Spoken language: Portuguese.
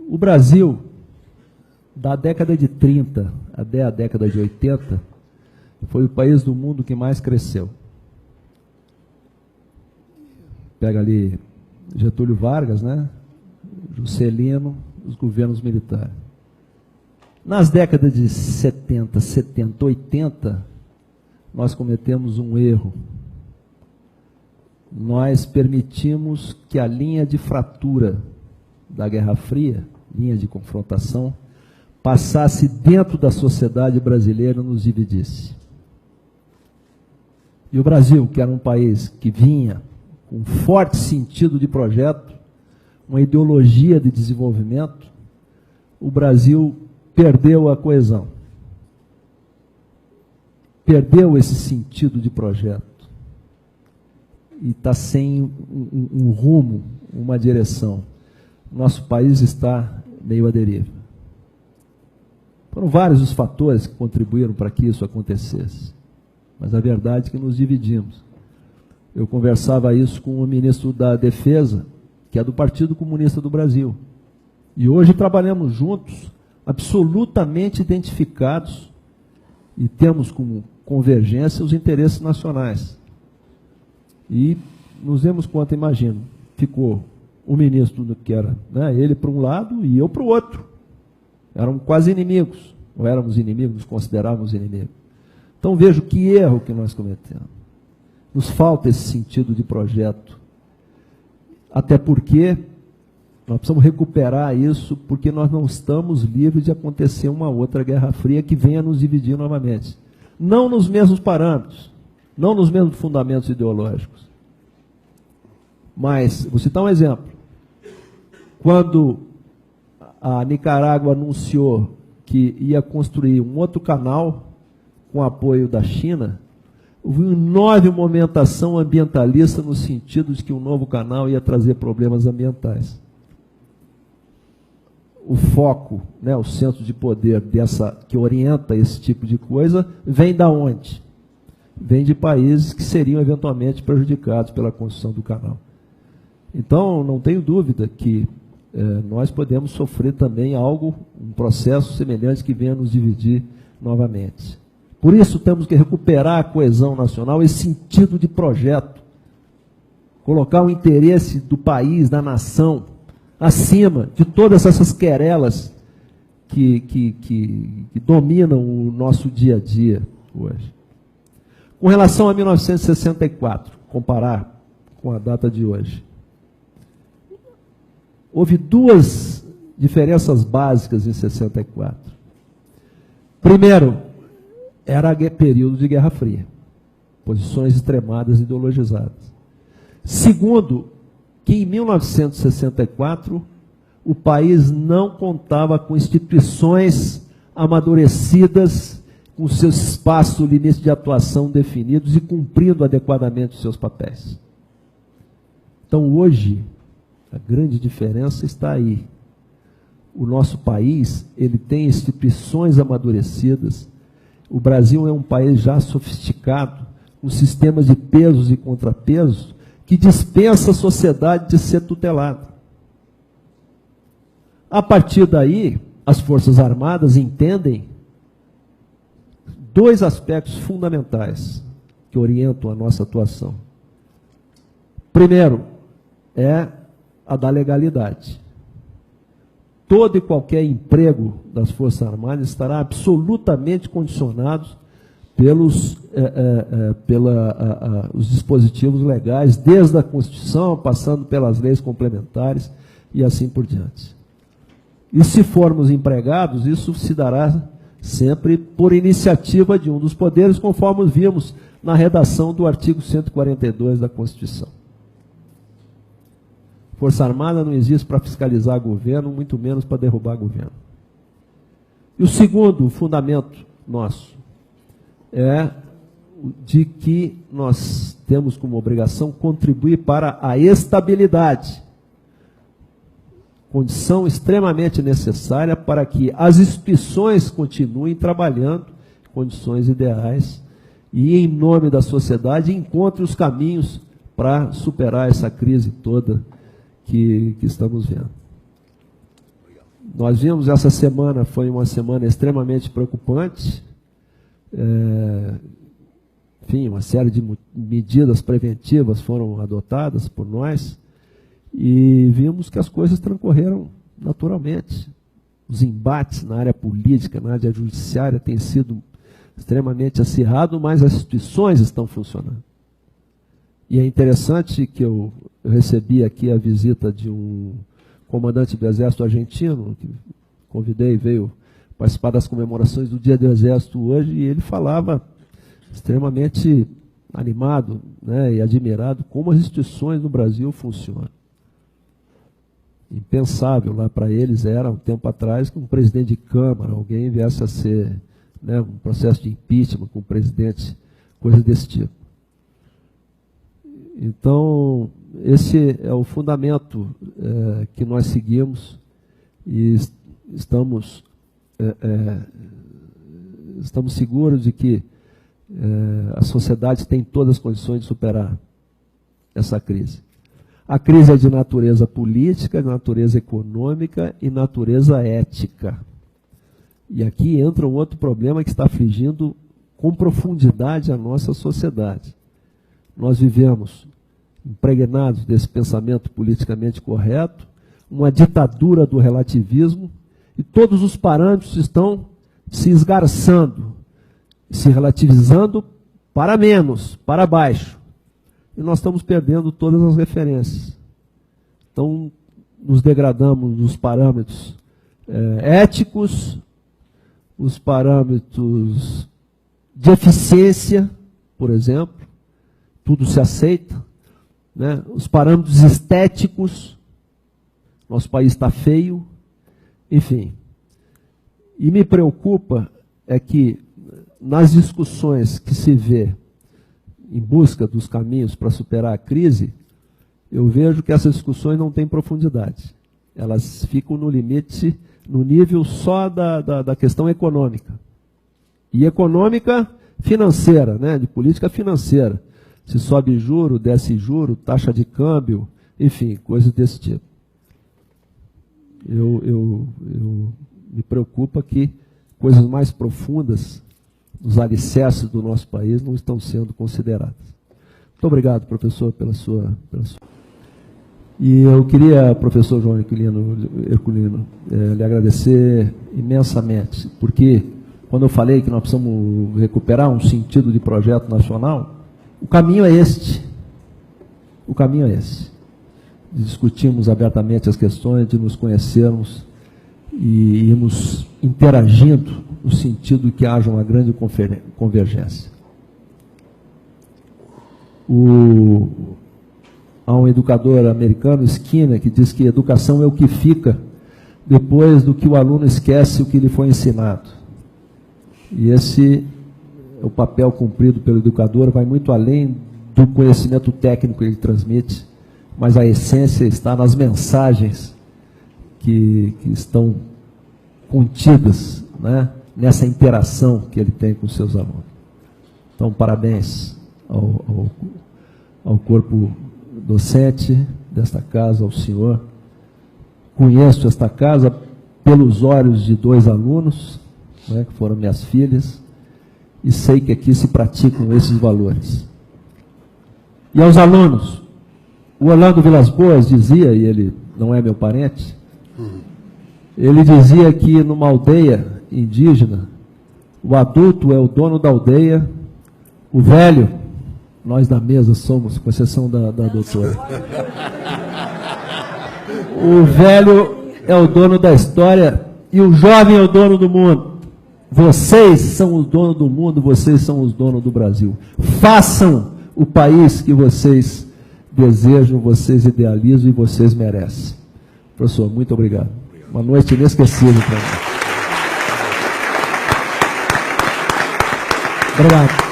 O Brasil, da década de 30 até a década de 80, foi o país do mundo que mais cresceu. Pega ali Getúlio Vargas, né? Juscelino, os governos militares. Nas décadas de 70, 80, nós cometemos um erro. Nós permitimos que a linha de fratura da Guerra Fria, linha de confrontação, passasse dentro da sociedade brasileira e nos dividisse. E o Brasil, que era um país que vinha com um forte sentido de projeto, uma ideologia de desenvolvimento, o Brasil perdeu a coesão. Perdeu esse sentido de projeto. E está sem um rumo, uma direção. Nosso país está meio à deriva. Foram vários os fatores que contribuíram para que isso acontecesse. Mas a verdade é que nos dividimos. Eu conversava isso com o ministro da Defesa, que é do Partido Comunista do Brasil. E hoje trabalhamos juntos, absolutamente identificados, e temos como convergência os interesses nacionais. E nos demos conta, imagino, ficou o ministro que era, né, ele para um lado e eu para o outro. Eram quase inimigos, ou éramos inimigos, nos considerávamos inimigos. Então vejo que erro que nós cometemos. Nos falta esse sentido de projeto. Até porque nós precisamos recuperar isso, porque nós não estamos livres de acontecer uma outra Guerra Fria que venha nos dividir novamente. Não nos mesmos parâmetros, não nos mesmos fundamentos ideológicos. Mas, vou citar um exemplo. Quando a Nicarágua anunciou que ia construir um outro canal com apoio da China, houve uma enorme movimentação ambientalista no sentido de que o novo canal ia trazer problemas ambientais. O foco, né, o centro de poder que orienta esse tipo de coisa, vem da onde? Vem de países que seriam eventualmente prejudicados pela construção do canal. Então, não tenho dúvida que nós podemos sofrer também algo, um processo semelhante que venha nos dividir novamente. Por isso, temos que recuperar a coesão nacional, esse sentido de projeto. Colocar o interesse do país, da nação, acima de todas essas querelas que dominam o nosso dia a dia hoje. Com relação a 1964, comparar com a data de hoje, houve duas diferenças básicas em 64. Primeiro, era período de Guerra Fria, posições extremadas ideologizadas. Segundo, que em 1964 o país não contava com instituições amadurecidas, com seus espaços, limites de atuação definidos e cumprindo adequadamente os seus papéis. Então hoje, a grande diferença está aí. O nosso país, ele tem instituições amadurecidas. O Brasil é um país já sofisticado, com sistemas de pesos e contrapesos, que dispensa a sociedade de ser tutelada. A partir daí, as Forças Armadas entendem dois aspectos fundamentais que orientam a nossa atuação. Primeiro, é a da legalidade. Todo e qualquer emprego das Forças Armadas estará absolutamente condicionado pelos os dispositivos legais, desde a Constituição, passando pelas leis complementares e assim por diante. E se formos empregados, isso se dará sempre por iniciativa de um dos poderes, conforme vimos na redação do artigo 142 da Constituição. Força Armada não existe para fiscalizar governo, muito menos para derrubar governo. E o segundo fundamento nosso é de que nós temos como obrigação contribuir para a estabilidade, condição extremamente necessária para que as instituições continuem trabalhando em condições ideais e, em nome da sociedade, encontrem os caminhos para superar essa crise toda que estamos vendo. Obrigado. Nós vimos essa semana, foi uma semana extremamente preocupante. Enfim, uma série de medidas preventivas foram adotadas por nós e vimos que as coisas transcorreram naturalmente. Os embates na área política, na área judiciária têm sido extremamente acirrados, mas as instituições estão funcionando. E é interessante que eu recebi aqui a visita de um comandante do Exército argentino, que convidei, veio participar das comemorações do Dia do Exército hoje, e ele falava extremamente animado, né, e admirado como as instituições no Brasil funcionam. Impensável lá para eles era, um tempo atrás, que um presidente de Câmara, alguém viesse a ser, né, um processo de impeachment com o presidente, coisa desse tipo. Então, esse é o fundamento que nós seguimos e estamos seguros de que a sociedade tem todas as condições de superar essa crise. A crise é de natureza política, de natureza econômica e natureza ética. E aqui entra um outro problema que está afligindo com profundidade a nossa sociedade. Nós vivemos impregnados desse pensamento politicamente correto, uma ditadura do relativismo, e todos os parâmetros estão se esgarçando, se relativizando para menos, para baixo. E nós estamos perdendo todas as referências. Então, nos degradamos nos parâmetros éticos, os parâmetros de eficiência, por exemplo, tudo se aceita, né? Os parâmetros estéticos, nosso país está feio, enfim. E me preocupa é que nas discussões que se vê em busca dos caminhos para superar a crise, eu vejo que essas discussões não têm profundidade. Elas ficam no limite, no nível só da questão econômica. E econômica financeira, né? De política financeira. Se sobe juro, desce juro, taxa de câmbio, enfim, coisas desse tipo. Me preocupa que coisas mais profundas, os alicerces do nosso país, não estão sendo consideradas. Muito obrigado, professor, pela sua... E eu queria, professor João Herculino, lhe agradecer imensamente, porque quando eu falei que nós precisamos recuperar um sentido de projeto nacional, o caminho é este. O caminho é esse. De discutirmos abertamente as questões, de nos conhecermos e irmos interagindo no sentido de que haja uma grande convergência. Há um educador americano, Skinner, que diz que educação é o que fica depois do que o aluno esquece o que lhe foi ensinado. E esse é o papel cumprido pelo educador, vai muito além do conhecimento técnico que ele transmite, mas a essência está nas mensagens que estão contidas, né, nessa interação que ele tem com os seus alunos. Então, parabéns ao corpo docente desta casa, ao senhor. Conheço esta casa pelos olhos de 2 alunos, né, que foram minhas filhas, e sei que aqui se praticam esses valores. E aos alunos, o Orlando Vilas Boas dizia, e ele não é meu parente, ele dizia que numa aldeia indígena, o adulto é o dono da aldeia, o velho, nós da mesa somos, com exceção da doutora. O velho é o dono da história e o jovem é o dono do mundo. Vocês são os donos do mundo, vocês são os donos do Brasil. Façam o país que vocês desejam, vocês idealizam e vocês merecem. Professor, muito obrigado. Uma noite inesquecível para mim. Obrigado.